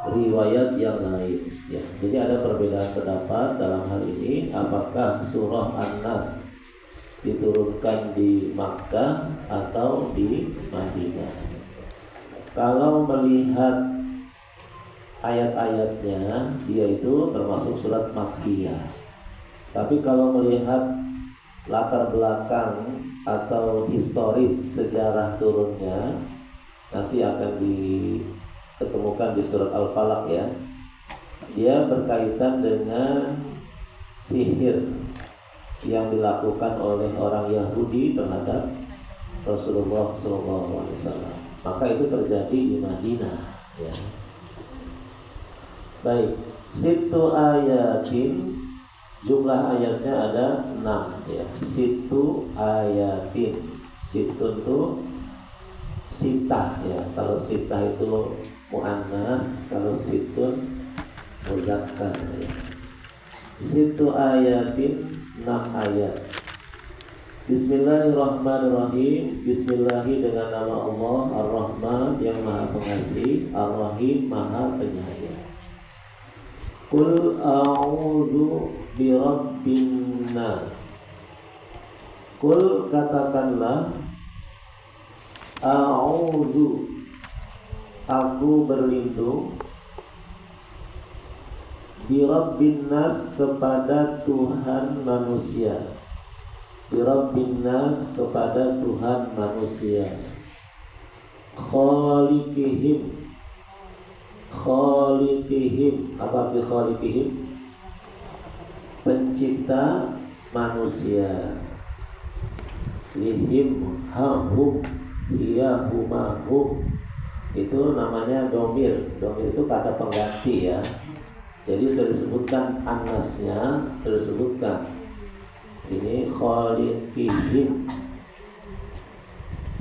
riwayat yang lain ya. Jadi ada perbedaan pendapat dalam hal ini, apakah surah An-Nas diturunkan di Makkah atau di Madinah. Kalau melihat ayat-ayatnya, dia itu termasuk surat Makkiyah. Tapi kalau melihat latar belakang atau historis sejarah turunnya, nanti akan ditemukan di surat Al-Falaq ya. Dia berkaitan dengan sihir yang dilakukan oleh orang Yahudi terhadap Rasulullah SAW. Maka itu terjadi di Madinah ya. Baik, situ ayatin, jumlah ayatnya ada 6 ya. Situ ayatin, situ itu sitah ya. Kalau sitah itu muannas, kalau situn muzakkar ya. Situ ayatin, 6 ayat. Bismillahirrahmanirrahim. Bismillahi dengan nama Allah Ar-Rahman yang Maha Pengasih, Ar-Rahim Maha Penyayang. Qul a'udzu birabbin nas. Qul, katakanlah, a'udzu, aku berlindung, birabbin nas, kepada Tuhan manusia. Birabbin nas, kepada Tuhan manusia. Khaliqihim, khaliqihim, apa arti khaliqihim? Pencipta manusia. Lihim, hum, iya, humahum, itu namanya domir. Domir itu kata pengganti ya. Jadi sudah disebutkan anasnya, sudah disebutkan. Ini khaliqihim,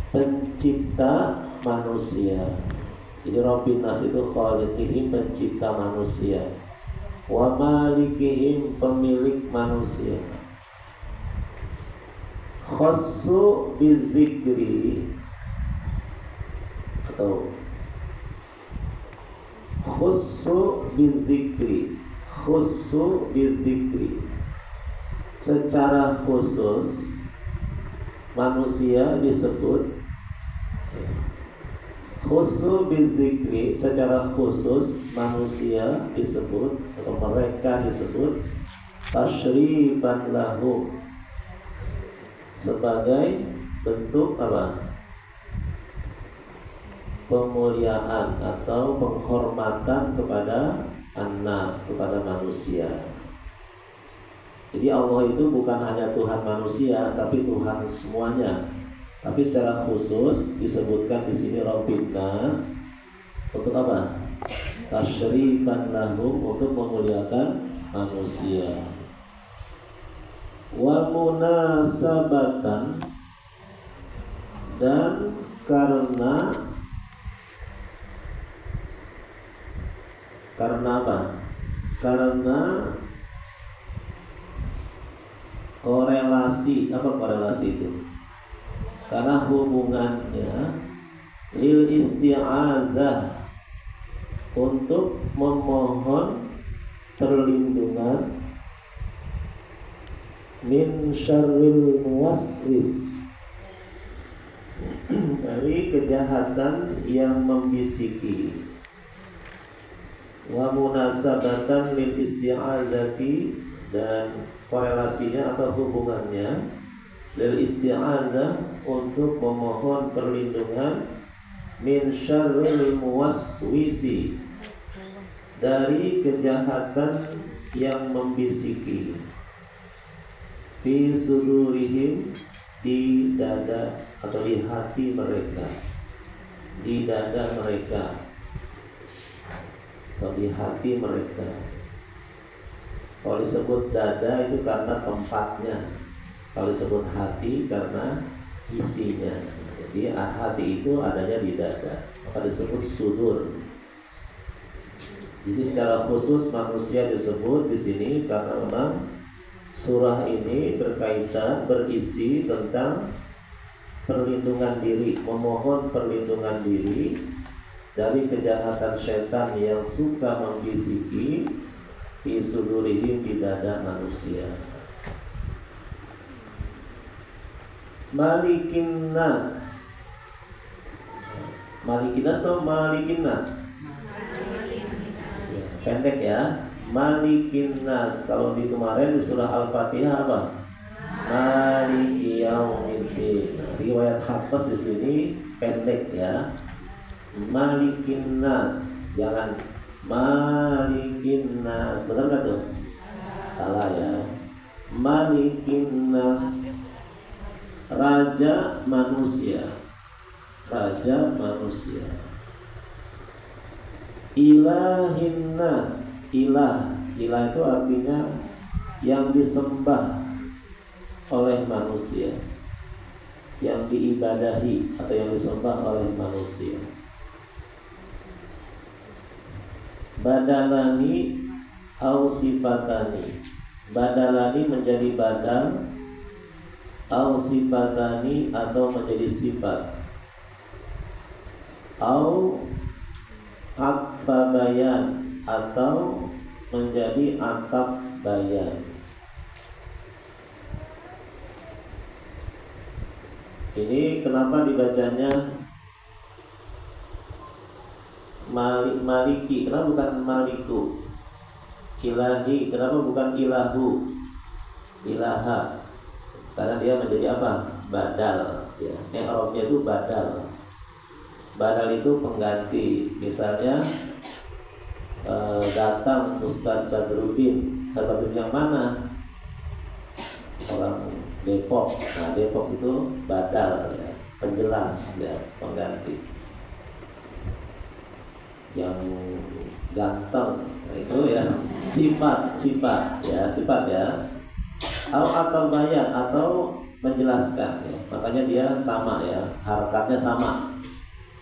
pencipta manusia. Jadi Rabbin nas itu khaliqihim, pencipta manusia. Wa malikihim, pemilik manusia. Khassu bidzikri, atau khussu bidzikri, khussu bidzikri, secara khusus manusia disebut. Khussu bidzikri, secara khusus manusia disebut atau mereka disebut tasyrifan lahu, sebagai bentuk apa? Pemuliaan atau penghormatan kepada annas, kepada manusia. Jadi Allah itu bukan hanya Tuhan manusia, tapi Tuhan semuanya. Tapi secara khusus disebutkan di sini Rabbin nas untuk apa? Tasyrifan lahum, untuk memuliakan manusia. Wa munasabatan, dan karena apa? Karena korelasi. Apa korelasi itu? Karena hubungannya lil isti'adzah, untuk memohon perlindungan, min syarril muwaswis, dari kejahatan yang membisiki. Wa munasabatan lil isti'adzati, dan korelasinya atau hubungannya lil isti'adzah, untuk memohon perlindungan, min syarril muwaswisi, dari kejahatan yang membisiki, fi sudurihim, di dada atau di hati mereka, di dada mereka atau di hati mereka. Kalau disebut dada itu karena tempatnya, kalau disebut hati karena isinya. Jadi hati itu adanya di dada, maka disebut sudur. Jadi secara khusus manusia disebut di sini karena memang surah ini berkaitan, berisi tentang perlindungan diri, memohon perlindungan diri dari kejahatan syaitan yang suka membisiki fi sudurihim di dada manusia. Malikin nas. Malikin nas atau malikin nas? Pendek ya. Malikin nas. Kalau di kemarin di surah Al-Fatihah apa? Maliki yaumiddin. Riwayat Hafs di sini pendek ya. Malikin nas. Jangan Malikin nas. Benar enggak tuh? Salah ya. Malikin nas. Raja manusia. Raja manusia. Ilahin nas. Ilah itu artinya yang disembah oleh manusia, yang diibadahi atau yang disembah oleh manusia. Badalani au sifatani. Badalani menjadi badal, au sifatani atau menjadi sifat, au atfa bayan atau menjadi ataf bayan. Ini kenapa dibacanya maliki? Kenapa bukan maliku? Ilahi, kenapa bukan ilahu? Ilaha. Karena dia menjadi apa? Badal ya. I'rabnya itu badal. Badal itu pengganti. Misalnya datang Ustadz Badruddin. Ustadz Badruddin yang mana? Orang Depok. Nah, Depok itu badal ya, penjelas ya, pengganti. Yang ganteng, nah, itu ya sifat ya. Atau bayan atau menjelaskan ya. Makanya dia sama ya, harakatnya sama.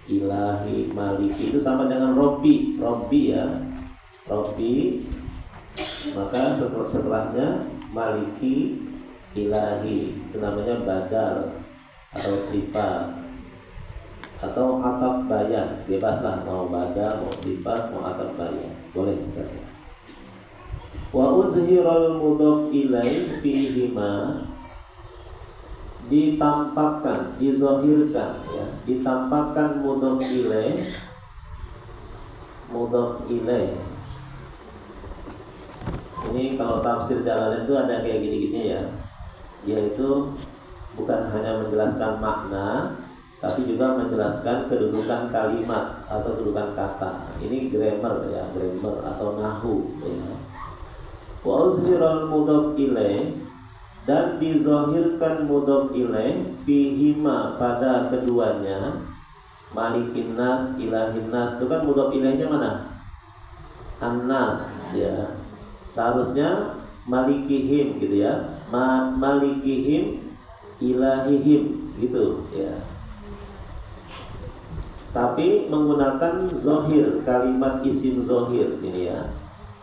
Ilahi, maliki itu sama dengan Robbi ya. Robbi, maka setelahnya maliki, ilahi, itu namanya badal atau sifat atau ataf bayan. Bebaslah mau badal, mau sifat, mau ataf bayan, boleh misalnya. Wa uzhiral mudhaf ilaih fihima, ditampakkan, dizahirkan ya, ditampakkan mudhaf ilaih. Ini kalau tafsir Jalalain itu ada kayak gini-gini ya, yaitu bukan hanya menjelaskan makna, tapi juga menjelaskan kedudukan kalimat atau kedudukan kata. Ini grammar ya, grammar atau nahu ya. Wa uzhiral mudhaf ilaih, dan dizahirkan mudhaf ilaih fihima pada keduanya. Malikin nas, ilahin nas, itu kan mudhaf ilaihnya mana? An-nas ya. Seharusnya malikihim gitu ya. Malikihim, ilahihim gitu ya. Tapi menggunakan zohir, kalimat isim zohir ini ya.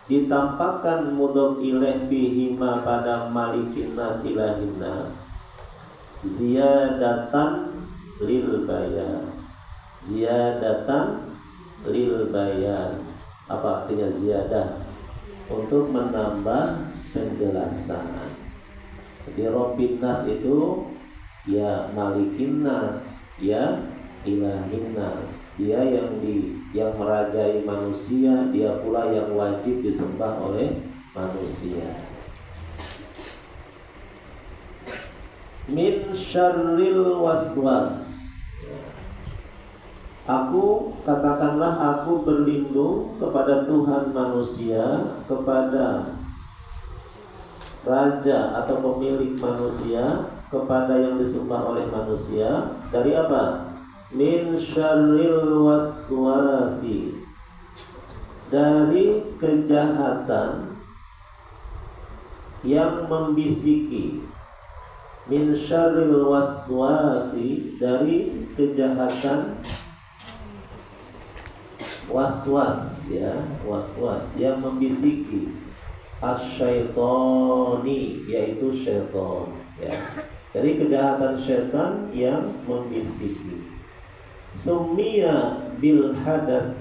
Ditampakkan mudhaf ilaih fihima pada malikin nas, ilahin nas, ziyadatan lil bayan. Ziyadatan lil bayan. Apa artinya ziyadah? Untuk menambah penjelasan. Jadi Rabbin nas itu ya malikin nas, ya ilahin nas. Dia yang merajai manusia, dia pula yang wajib disembah oleh manusia. Min syarril waswas. Katakanlah aku berlindung kepada Tuhan manusia, kepada raja atau pemilik manusia, kepada yang disembah oleh manusia, dari apa? Min syarril waswasi, dari kejahatan yang membisiki. Min syarril waswasi, dari kejahatan waswas ya, waswas yang membisiki. Asyaitoni, yaitu syaitan ya. Dari kejahatan syaitan yang membisiki. Summiya bil hadas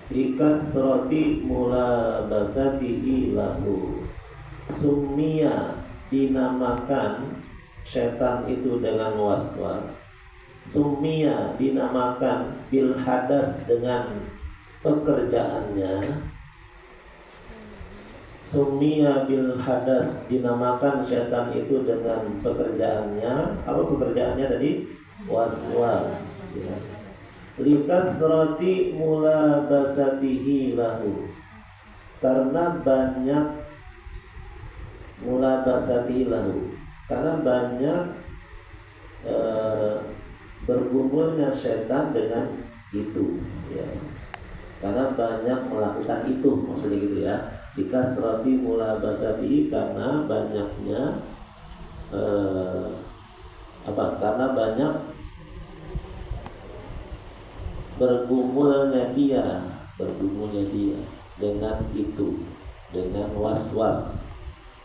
bikasrati mulabasatihi lahu. Summiya dinamakan setan itu dengan waswas. Summiya dinamakan bil hadas dengan pekerjaannya. Summiya bil hadas dinamakan setan itu dengan pekerjaannya. Apa pekerjaannya tadi? Waswas ya. Likasrati mulabasatihi lahu, karena banyak mulabasatihi lahu, karena banyak bergumulnya setan dengan itu ya. Karena banyak melakukan itu, maksudnya gitu ya. Likasrati mulabasatihi, karena banyaknya karena banyak bergumulnya dia dengan itu, dengan was-was.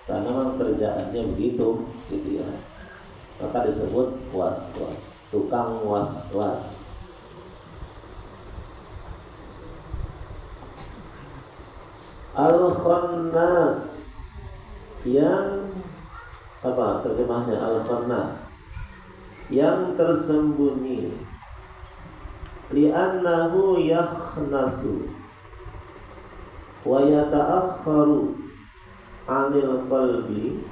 Karena memang kerjaannya begitu gitu ya. Maka disebut was-was, tukang was-was. Al-Khannas, yang apa terjemahnya? Al-Khannas, yang tersembunyi. Li'annahu yakhnasu wa yata'akhkharu 'anil qalbi,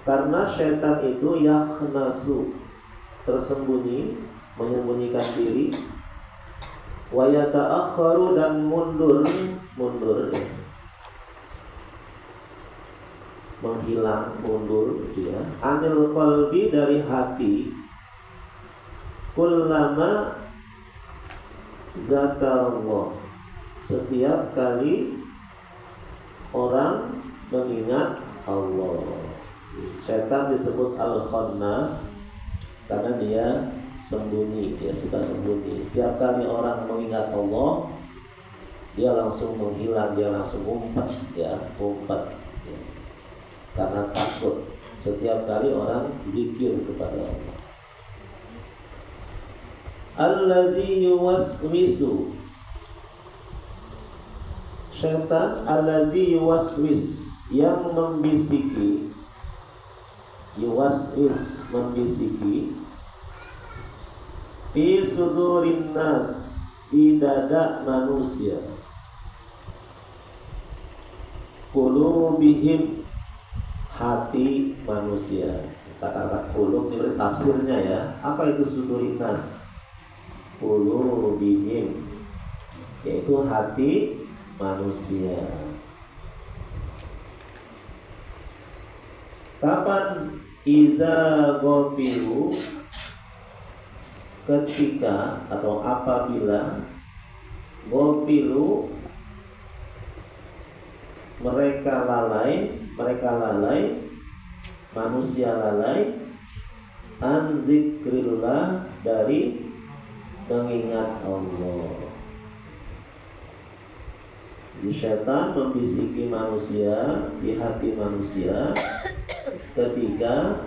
karena setan itu yakhnasu, tersembunyi, menyembunyikan diri, wa yata'akhkharu, dan mundur ya. Menghilang, mundur ya. 'Anil qalbi, dari hati. Kullama zakarallah, setiap kali orang mengingat Allah. Setan disebut Al-Khannas karena dia sembunyi, dia suka sembunyi. Setiap kali orang mengingat Allah, dia langsung menghilang, dia langsung umpat ya. Karena takut. Setiap kali orang zikir kepada Allah. Alladzi yuwaswisu, setan alladzi yuwaswis, yang membisiki. Yuwaswis, membisiki. Fi sudurin nas, di dada manusia. Qulubihim, hati manusia. Kata-kata qulub ini tafsirnya ya. Apa itu sudurin nas? Qulubihim, yaitu hati manusia. Kapan? Iza ghafilu, ketika atau apabila. Ghafilu, mereka lalai, manusia lalai. An zikrillah, dari mengingat Allah. Jadi setan membisiki manusia di hati manusia ketika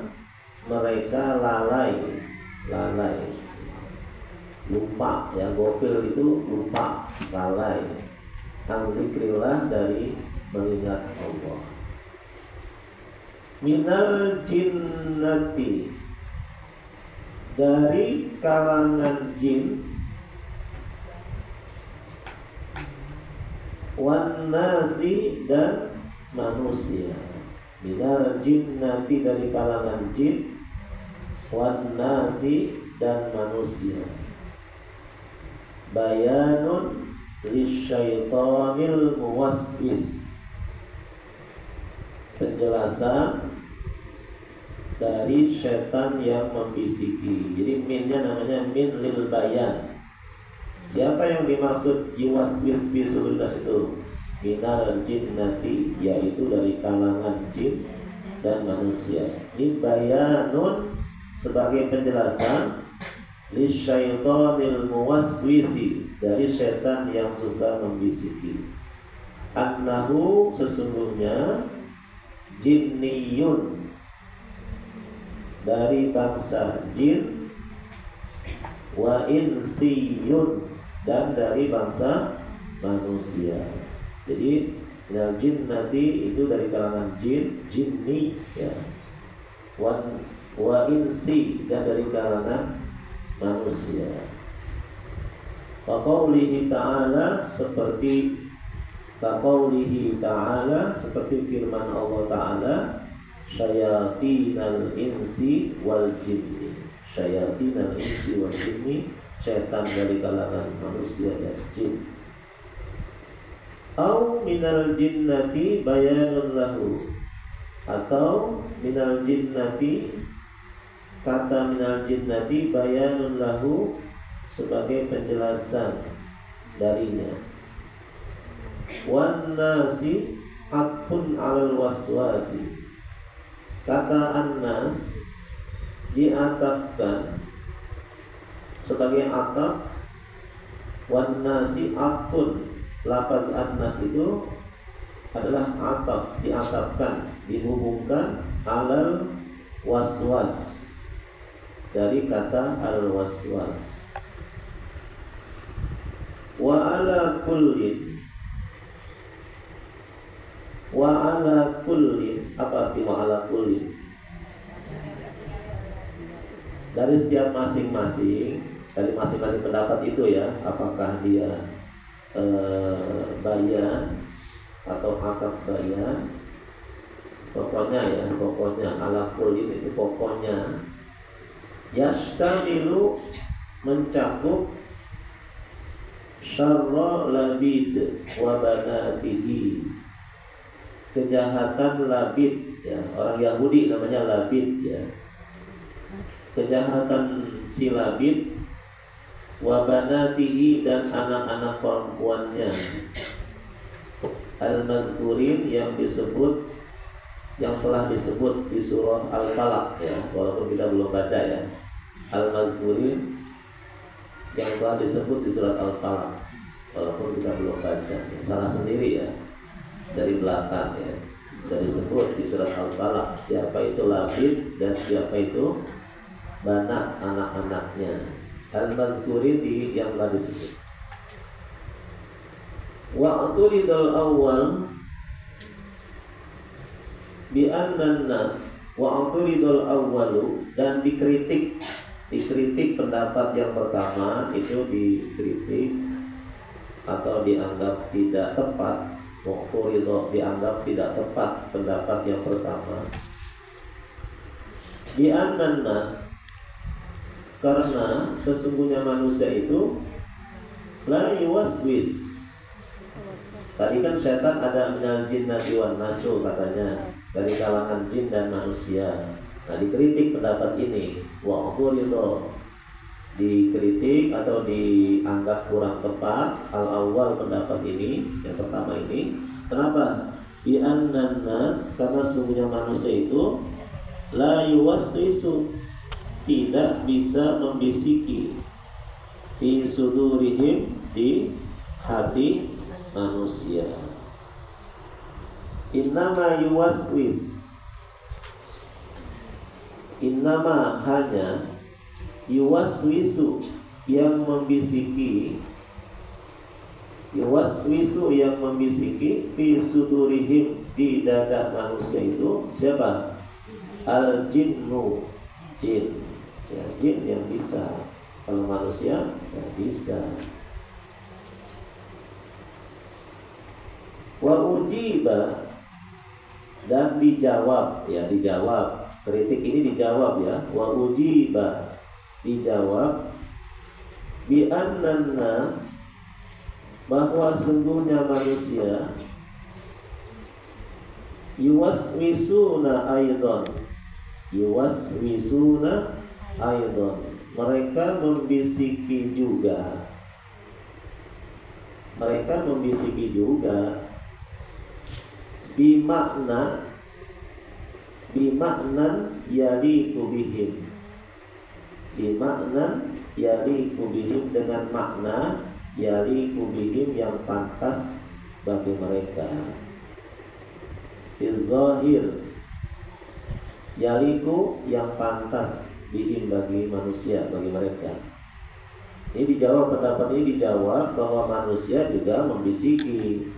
mereka lalai, lupa ya. Gofil itu lupa, lalai. An-zikrillah, dari mengingat Allah. Minal jinnati, dari kalangan jin. Wan nasi, dan manusia. Minal jinnati, dari kalangan jin. Wan nasi, dan manusia. Bayanun lisyaitonil muwaswis, penjelasan dari setan yang membisiki. Jadi minnya namanya min lil bayan. Siapa yang dimaksud yuwaswis fi sudurinnas itu? Minal jinnati, yaitu dari kalangan jin dan manusia. Ini bayanun, sebagai penjelasan lisyaitonil muwaswisi, dari setan yang suka membisiki. Annahu, sesungguhnya, jinniyun, dari bangsa jin. wa insiyun, dan dari bangsa manusia. Jadi minal jinnati itu dari kalangan jin, jinni ya. Wa insi, dan dari kalangan manusia. Kaqaulihi ta'ala, seperti kaqaulihi ta'ala, seperti firman Allah Ta'ala, syayatinal insi wal jinni. Syayatinal insi wal jinni, setan dari kalangan manusia dan jin. Au minal jinnati bayanun lahu, atau minal jinnati, kata minal jinnati bayanun lahu sebagai penjelasan darinya. Wan nasi atfun alal waswasi, kata annas diatapkan sebagai atap. Wan nasi atfun, lafaz annas itu adalah atap, diatapkan, dihubungkan alal waswas, dari kata al waswas. Wa ala kullin, wa ala kullin, apa arti wa ala kullin? Dari setiap masing-masing, dari masing-masing pendapat itu ya, apakah dia bayan atau akad bayan, pokoknya ala kullin itu pokoknya yastamilu, mencakup syarra labid wa banatihi, kejahatan labid ya, orang Yahudi namanya labid ya, kejahatan si labid, wa banatihi, dan anak-anak perempuannya, al-mazkurin, yang disebut, yang telah disebut di surah Al-Falaq ya, walaupun kita belum baca ya, al-mazkurin yang telah disebut di surat Al-Falaq, walaupun kita belum baca, salah sendiri ya, dari belakang ya, dari disebut di surat Al-Falaq siapa itu labid dan siapa itu banat, anak-anaknya, al-mazkurin yang telah disebut. Wa'turidul awal bi annan nas, wa'turidul awwalu, dan dikritik pendapat yang pertama itu, dikritik atau dianggap tidak tepat. Wa'turidu, dianggap tidak tepat pendapat yang pertama. Bi annan nas, karena sesungguhnya manusia itu la yuwaswis. Tadi kan setan ada minal jinnati wan nasu katanya, dari kalangan jin dan manusia. Nah, dikritik pendapat ini, wa'turidu, dikritik atau dianggap kurang tepat al-awwal, pendapat ini yang pertama ini. Kenapa? Bi annan nas, karena sesungguhnya manusia itu la yuwaswisu, tidak bisa membisiki, fi sudurihim, di hati manusia. Innama yuwaswis, innama, hanya, yuwaswisu, yang membisiki, yuwaswisu, yang membisiki, fi sudurihim, di dada manusia itu siapa? Al-jinnu, jin ya, jin yang bisa, kalau manusia tidak bisa. Wa ujiba, dan dijawab ya, dijawab, kritik ini dijawab ya, wa ujiba, dijawab, bi annan nas, bahwa sungguhnya manusia, yuwaswisuna aidan, yuwaswisuna aidan, mereka membisiki juga, mereka membisiki juga, bimakna, bimaknan yaliku bihim, bimaknan yaliku bihim, dengan makna yaliku bihim, yang pantas bagi mereka. Fil zahir, yaliku, yang pantas, bihim, bagi manusia, bagi mereka. Ini dijawab, pendapat ini dijawab bahwa manusia juga membisiki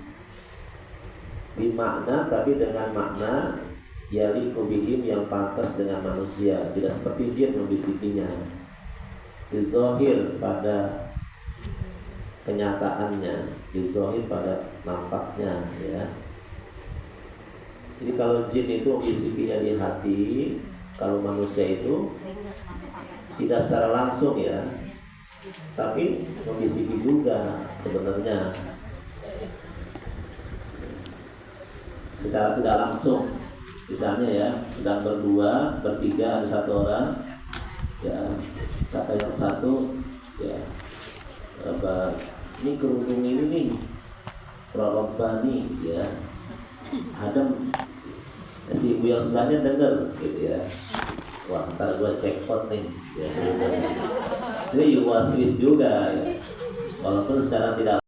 bimakna, tapi dengan makna yaliqu bihim, yang pantas dengan manusia, tidak seperti jin membisikinya. Dizohir pada kenyataannya, dizohir pada nampaknya, ya. Jadi kalau jin itu membisikinya di hati, kalau manusia itu tidak secara langsung, ya, tapi membisiki juga sebenarnya secara tidak langsung. Misalnya ya, sedang berdua, bertiga, ada satu orang, ya, kata yang satu, ya, apa, ini kerudung ini nih, Prorobani, ya, Adam, si ibu yang sebelahnya dengar, gitu ya. Wah, ntar gue jackpot nih, ya. Jadi waswis juga, ya. Walaupun secara tidak